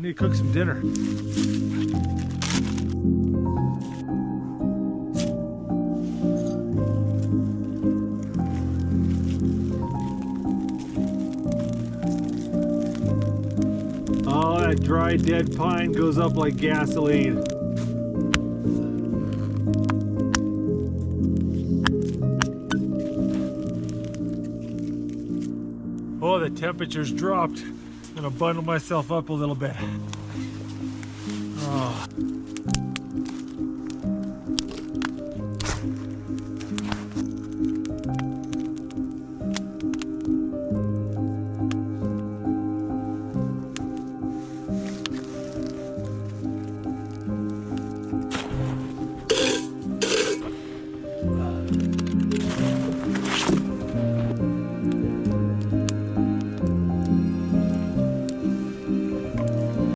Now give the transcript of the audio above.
Need to cook some dinner. Oh, that dry dead pine goes up like gasoline. Oh, the temperature's dropped. I'm gonna bundle myself up a little bit. Oh.